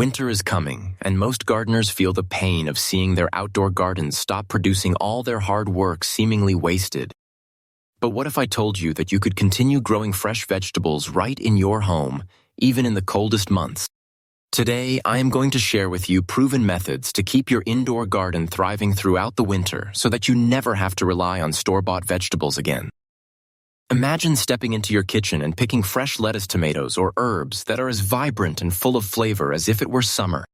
Winter is coming, and most gardeners feel the pain of seeing their outdoor gardens stop producing all their hard work seemingly wasted. But what if I told you that you could continue growing fresh vegetables right in your home, even in the coldest months? Today, I am going to share with you proven methods to keep your indoor garden thriving throughout the winter so that you never have to rely on store-bought vegetables again. Imagine stepping into your kitchen and picking fresh lettuce, tomatoes, or herbs that are as vibrant and full of flavor as if it were summer.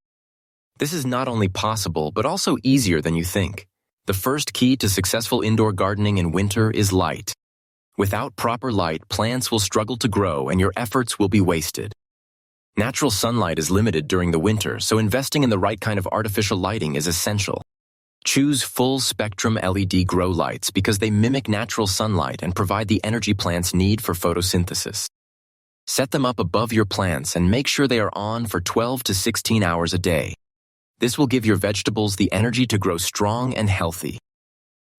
This is not only possible, but also easier than you think. The first key to successful indoor gardening in winter is light. Without proper light, plants will struggle to grow and your efforts will be wasted. Natural sunlight is limited during the winter, so investing in the right kind of artificial lighting is essential. Choose full-spectrum LED grow lights because they mimic natural sunlight and provide the energy plants need for photosynthesis. Set them up above your plants and make sure they are on for 12 to 16 hours a day. This will give your vegetables the energy to grow strong and healthy.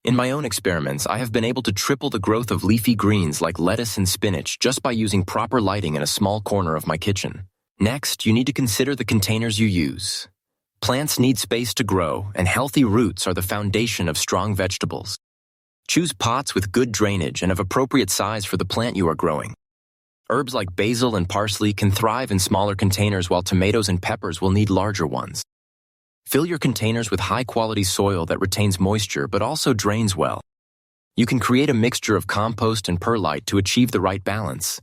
In my own experiments, I have been able to triple the growth of leafy greens like lettuce and spinach just by using proper lighting in a small corner of my kitchen. Next, you need to consider the containers you use. Plants need space to grow, and healthy roots are the foundation of strong vegetables. Choose pots with good drainage and of appropriate size for the plant you are growing. Herbs like basil and parsley can thrive in smaller containers, while tomatoes and peppers will need larger ones. Fill your containers with high-quality soil that retains moisture but also drains well. You can create a mixture of compost and perlite to achieve the right balance.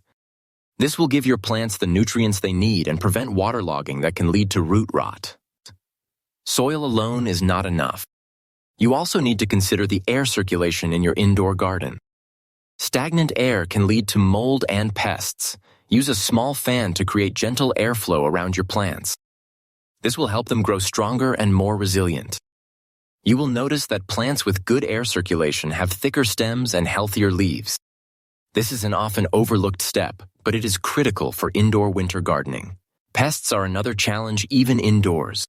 This will give your plants the nutrients they need and prevent waterlogging that can lead to root rot. Soil alone is not enough. You also need to consider the air circulation in your indoor garden. Stagnant air can lead to mold and pests. Use a small fan to create gentle airflow around your plants. This will help them grow stronger and more resilient. You will notice that plants with good air circulation have thicker stems and healthier leaves. This is an often overlooked step, but it is critical for indoor winter gardening. Pests are another challenge even indoors.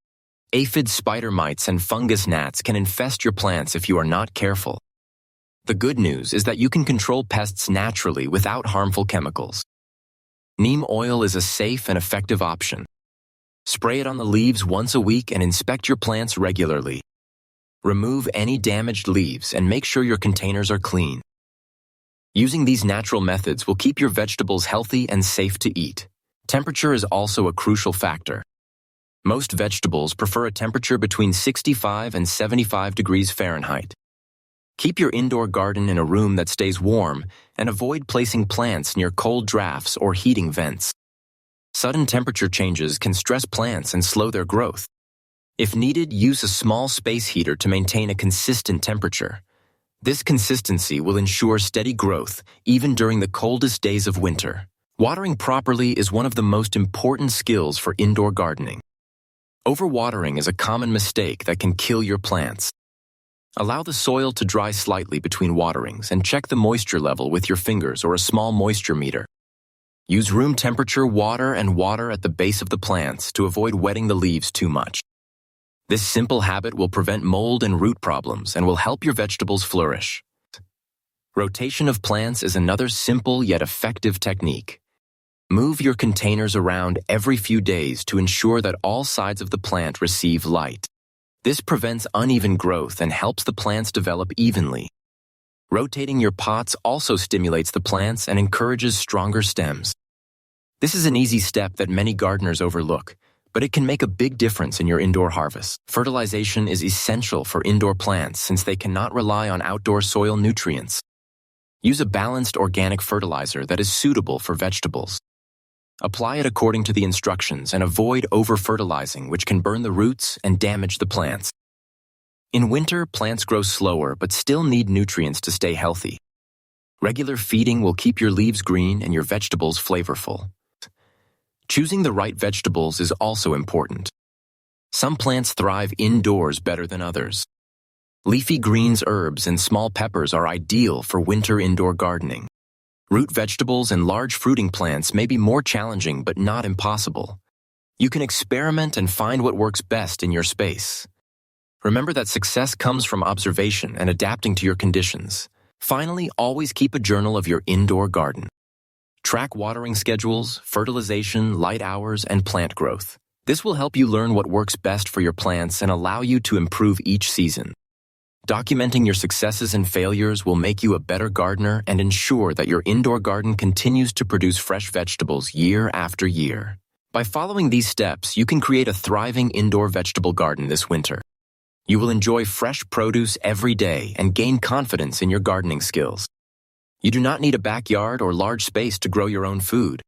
Aphid spider mites and fungus gnats can infest your plants if you are not careful. The good news is that you can control pests naturally without harmful chemicals. Neem oil is a safe and effective option. Spray it on the leaves once a week and inspect your plants regularly. Remove any damaged leaves and make sure your containers are clean. Using these natural methods will keep your vegetables healthy and safe to eat. Temperature is also a crucial factor. Most vegetables prefer a temperature between 65 and 75 degrees Fahrenheit. Keep your indoor garden in a room that stays warm and avoid placing plants near cold drafts or heating vents. Sudden temperature changes can stress plants and slow their growth. If needed, use a small space heater to maintain a consistent temperature. This consistency will ensure steady growth even during the coldest days of winter. Watering properly is one of the most important skills for indoor gardening. Overwatering is a common mistake that can kill your plants. Allow the soil to dry slightly between waterings and check the moisture level with your fingers or a small moisture meter. Use room temperature water and water at the base of the plants to avoid wetting the leaves too much. This simple habit will prevent mold and root problems and will help your vegetables flourish. Rotation of plants is another simple yet effective technique. Move your containers around every few days to ensure that all sides of the plant receive light. This prevents uneven growth and helps the plants develop evenly. Rotating your pots also stimulates the plants and encourages stronger stems. This is an easy step that many gardeners overlook, but it can make a big difference in your indoor harvest. Fertilization is essential for indoor plants since they cannot rely on outdoor soil nutrients. Use a balanced organic fertilizer that is suitable for vegetables. Apply it according to the instructions and avoid over-fertilizing, which can burn the roots and damage the plants. In winter, plants grow slower but still need nutrients to stay healthy. Regular feeding will keep your leaves green and your vegetables flavorful. Choosing the right vegetables is also important. Some plants thrive indoors better than others. Leafy greens, herbs, and small peppers are ideal for winter indoor gardening. Root vegetables and large fruiting plants may be more challenging but not impossible. You can experiment and find what works best in your space. Remember that success comes from observation and adapting to your conditions. Finally, always keep a journal of your indoor garden. Track watering schedules, fertilization, light hours, and plant growth. This will help you learn what works best for your plants and allow you to improve each season. Documenting your successes and failures will make you a better gardener and ensure that your indoor garden continues to produce fresh vegetables year after year. By following these steps, you can create a thriving indoor vegetable garden this winter. You will enjoy fresh produce every day and gain confidence in your gardening skills. You do not need a backyard or large space to grow your own food.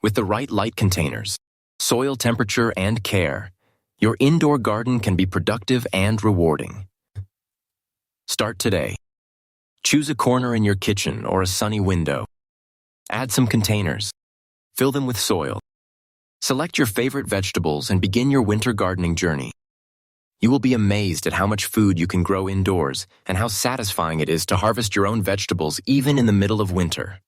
With the right light containers, soil temperature, and care, your indoor garden can be productive and rewarding. Start today. Choose a corner in your kitchen or a sunny window. Add some containers. Fill them with soil. Select your favorite vegetables and begin your winter gardening journey. You will be amazed at how much food you can grow indoors and how satisfying it is to harvest your own vegetables even in the middle of winter.